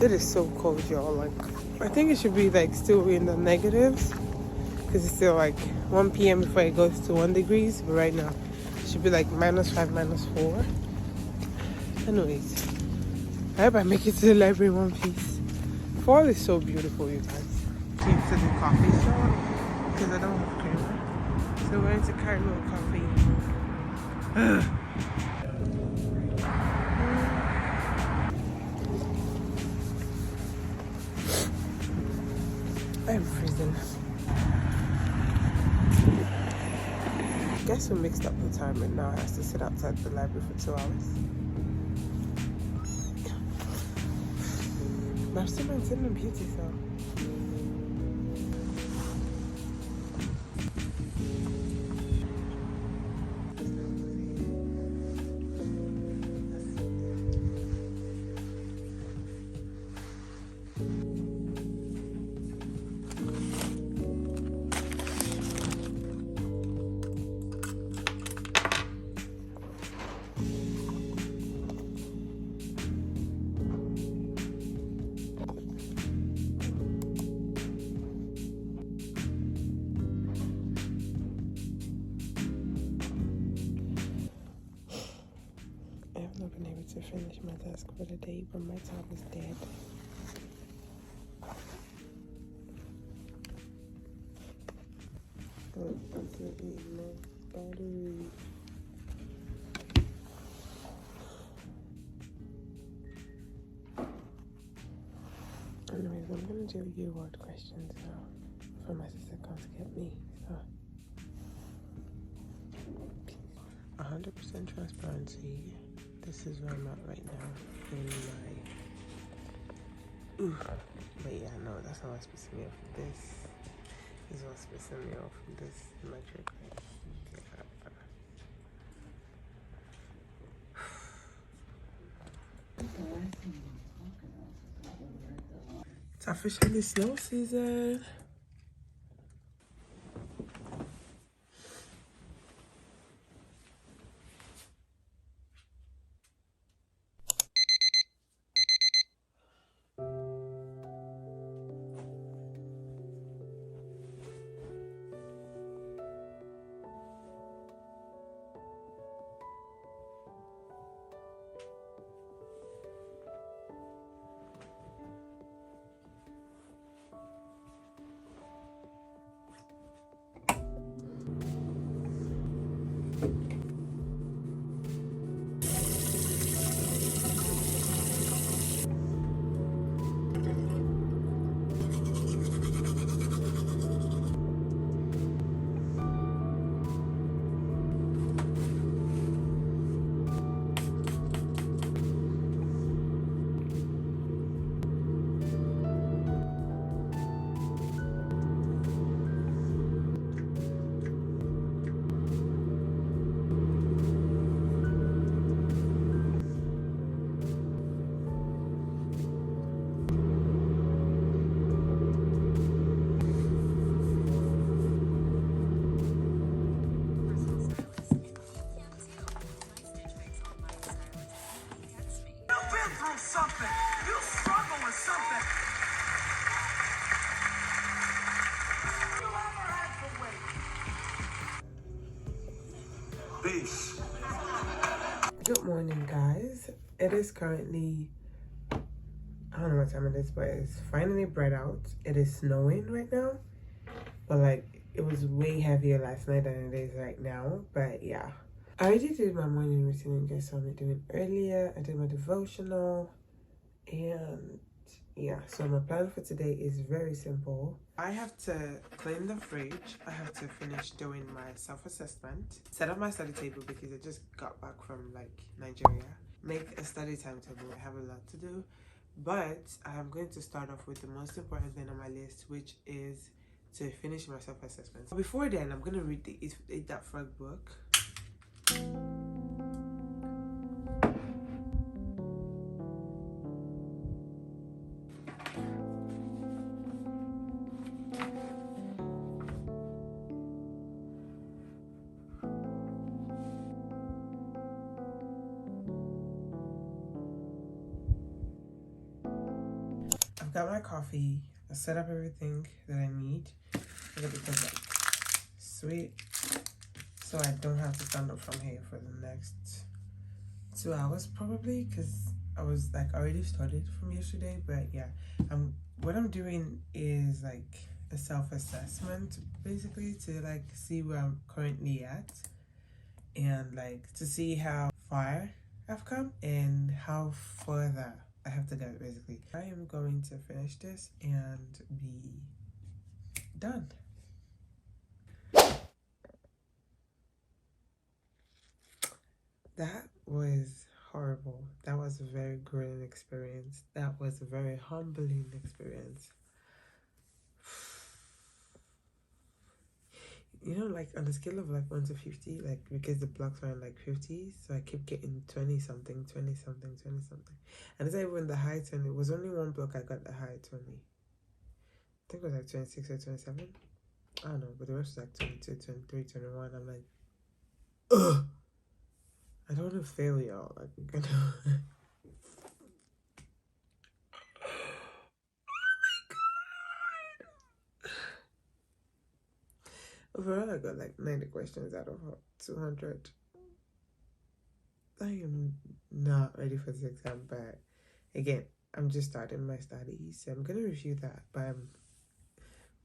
It is so cold, y'all. Like, I think it should be like still in the negatives because it's still like 1 p.m. before it goes to 1 degrees. But right now, it should be like -5, -4. Anyways, I hope I make it to the library in one piece. Fall is so beautiful, you guys. Came to the coffee shop because I don't have creamer. So we're going to Caramel Coffee. I'm freezing. Guess who mixed up the time and now has to sit outside the library for 2 hours. But I'm still maintaining beauty, so. I have not been able to finish my task for the day, but my tab is dead. Oh, absolutely no battery. Anyways, I'm gonna do U-word questions now for my sister comes to get me. So 100% transparency. This is where I'm at right now in my. Ooh. But yeah, no, that's not what's pissing me off. This is what's pissing me off. This metric. It's officially snow season. Something. You struggle with something. You ever had to wait? Peace. Good morning, guys. It is currently, I don't know what time it is, but it's finally bright out. It is snowing right now, but like it was way heavier last night than it is right now. But yeah, I already did my morning routine. You guys saw me doing earlier. I did my devotional, and yeah, so my plan for today is very simple. I have to clean the fridge. I have to finish doing my self-assessment, set up my study table because I just got back from like Nigeria, make a study timetable. I have a lot to do, but I'm going to start off with the most important thing on my list, which is to finish my self-assessment. Before then, I'm going to read the Eat That Frog book. got my coffee. I set up everything that I need. Look at the like sweet. So I don't have to stand up from here for the next 2 hours probably, because I was like already started from yesterday. But yeah, what I'm doing is like a self-assessment basically to like see where I'm currently at and like to see how far I've come and how further I have to go basically. I am going to finish this and be done. That was horrible. That was a very grueling experience. That was a very humbling experience. You know, like on a scale of like 1 to 50, like because the blocks are in like 50, so I keep getting 20 something, 20 something, 20 something. And it's not even the high 20. It was only one block I got the high 20. I think it was like 26 or 27. I don't know, but the rest was like 22, 23, 21. I'm like, ugh! I don't want to fail y'all. Like, you know. Overall, I got like 90 questions out of 200. I am not ready for this exam, but again, I'm just starting my studies, so I'm gonna review that. But I'm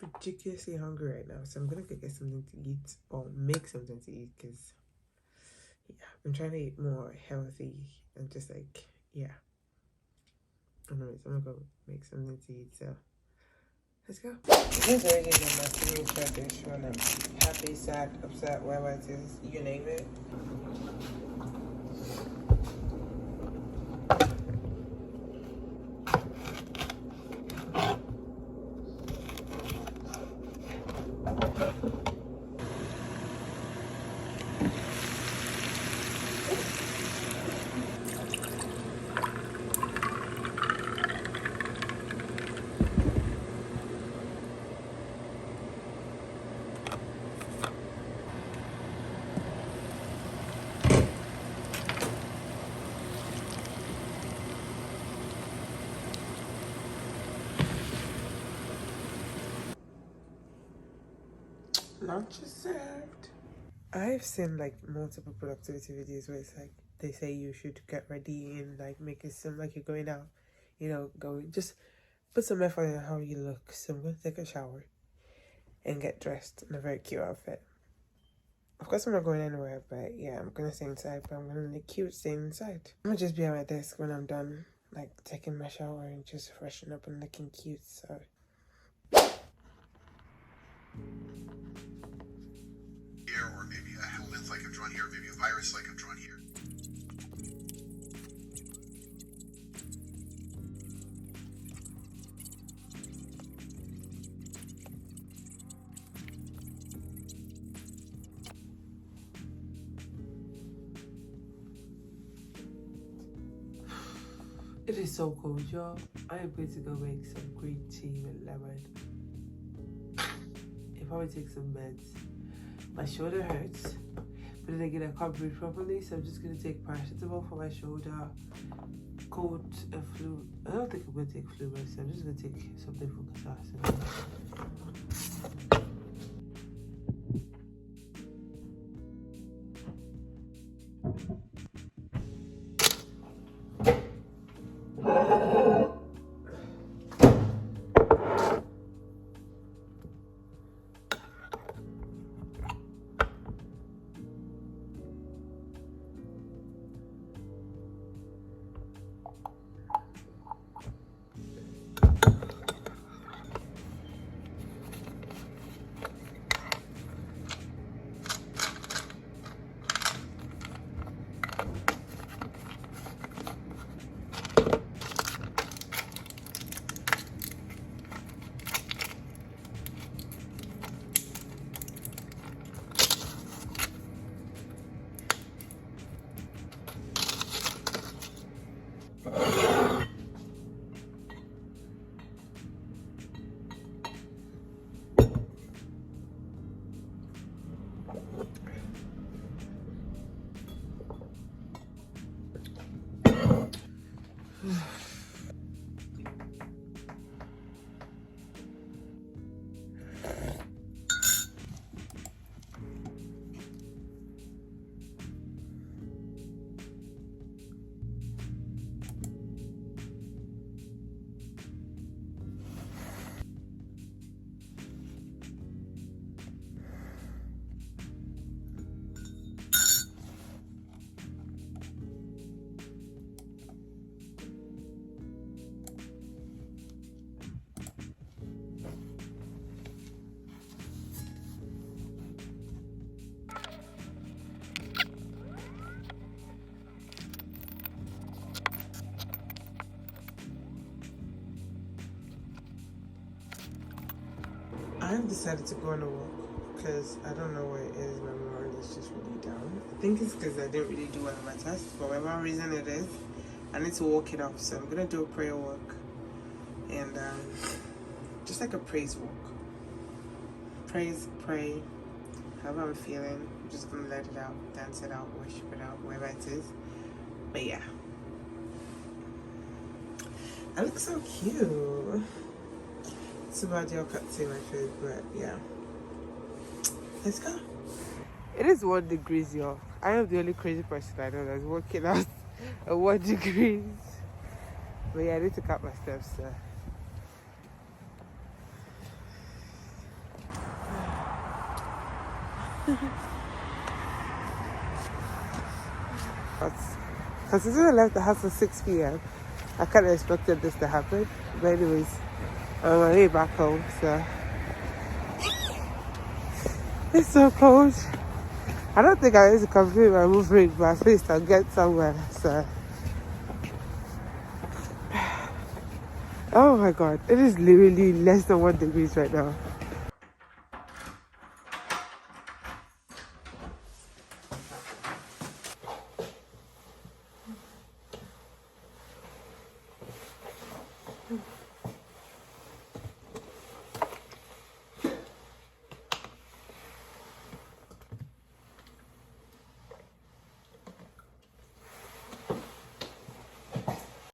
ridiculously hungry right now, so I'm gonna go get something to eat or make something to eat, because yeah, I'm trying to eat more healthy and just like, yeah. Anyways, I'm gonna go make something to eat, so let's go. This is already my signature dish when I'm happy, sad, upset, whatever it is, you name it. Lunch is served. I've seen like multiple productivity videos where it's like they say you should get ready and like make it seem like you're going out, you know, just put some effort in how you look. So I'm gonna take a shower and get dressed in a very cute outfit. Of course I'm not going anywhere, but yeah, I'm gonna stay inside, but I'm gonna look cute staying inside. I'm gonna just be at my desk when I'm done, like taking my shower and just freshen up and looking cute, so. Or maybe a helminth like I've drawn here, maybe a virus like I've drawn here. It is so cold, y'all. I am going to go make some green tea with lemon. I'll probably take some meds. My shoulder hurts, but then again I can't breathe properly, so I'm just gonna take paracetamol for my shoulder, cold and flu. I don't think I'm gonna take flu medicine. I'm just gonna take something for catarrh. I have decided to go on a walk because I don't know what it is. My mood is just really down. I think it's because I didn't really do well on my test. For whatever reason it is, I need to walk it off. So I'm gonna do a prayer walk and just like a praise walk. Praise, pray, however I'm feeling. I'm just gonna let it out, dance it out, worship it out, wherever it is. But yeah, I look so cute. It's about y'all can't see my food, but yeah. Let's go. It is 1 degree, y'all. I am the only crazy person I know that's working out at 1 degree. But yeah, I need to cut my steps. So. Because since I left the house at 6 p.m., I kind of expected this to happen. But anyways, I'm on my way back home, so it's so cold. I don't think I need to complete my movement, but at least I'll get somewhere. So, oh my god, it is literally less than 1 degree right now.